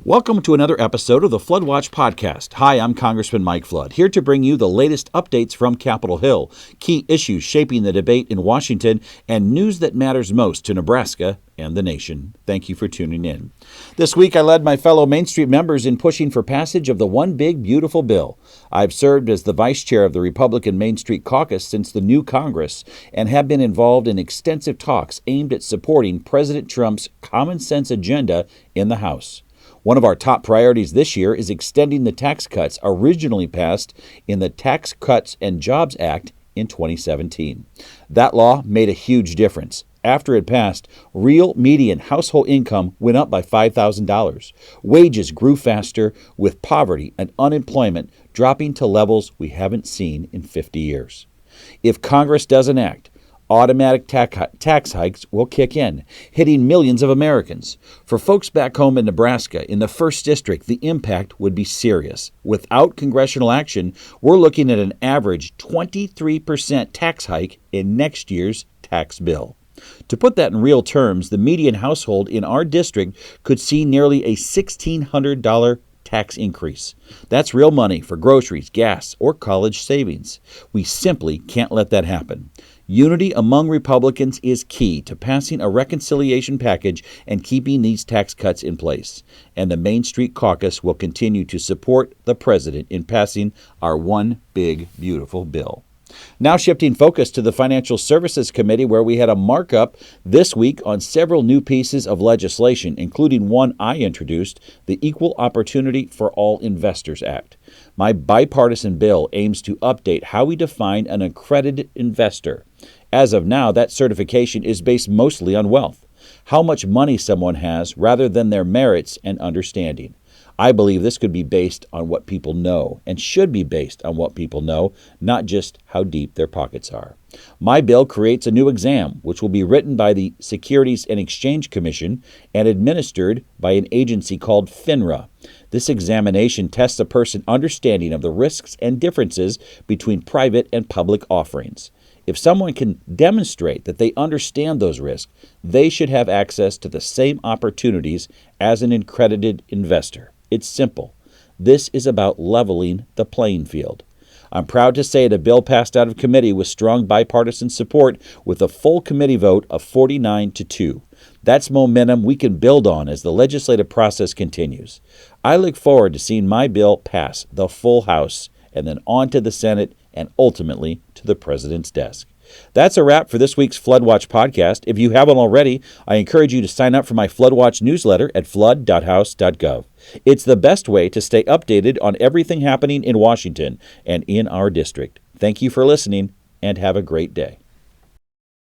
Welcome to another episode of the Flood Watch podcast. Hi, I'm Congressman Mike Flood, here to bring you the latest updates from Capitol Hill, key issues shaping the debate in Washington, and news that matters most to Nebraska and the nation. Thank you for tuning in. This week, I led my fellow Main Street members in pushing for passage of the One Big Beautiful Bill. I've served as the vice chair of the Republican Main Street Caucus since the new Congress and have been involved in extensive talks aimed at supporting President Trump's common sense agenda in the House. One of our top priorities this year is extending the tax cuts originally passed in the Tax Cuts and Jobs Act in 2017. That law made a huge difference. After it passed, real median household income went up by $5,000. Wages grew faster, with poverty and unemployment dropping to levels we haven't seen in 50 years. If Congress doesn't act, automatic tax hikes will kick in, hitting millions of Americans. For folks back home in Nebraska, in the 1st District, the impact would be serious. Without congressional action, we're looking at an average 23% tax hike in next year's tax bill. To put that in real terms, the median household in our district could see nearly a $1,600 tax increase. That's real money for groceries, gas, or college savings. We simply can't let that happen. Unity among Republicans is key to passing a reconciliation package and keeping these tax cuts in place. And the Main Street Caucus will continue to support the president in passing our One Big Beautiful Bill. Now shifting focus to the Financial Services Committee, where we had a markup this week on several new pieces of legislation, including one I introduced, the Equal Opportunity for All Investors Act. My bipartisan bill aims to update how we define an accredited investor. As of now, that certification is based mostly on wealth, how much money someone has, rather than their merits and understanding. I believe this could be based on what people know and should be based on what people know, not just how deep their pockets are. My bill creates a new exam, which will be written by the Securities and Exchange Commission and administered by an agency called FINRA. This examination tests a person's understanding of the risks and differences between private and public offerings. If someone can demonstrate that they understand those risks, they should have access to the same opportunities as an accredited investor. It's simple. This is about leveling the playing field. I'm proud to say the bill passed out of committee with strong bipartisan support with a full committee vote of 49-2. That's momentum we can build on as the legislative process continues. I look forward to seeing my bill pass the full House and then on to the Senate and ultimately to the president's desk. That's a wrap for this week's Flood Watch podcast. If you haven't already, I encourage you to sign up for my Flood Watch newsletter at flood.house.gov. It's the best way to stay updated on everything happening in Washington and in our district. Thank you for listening, and have a great day.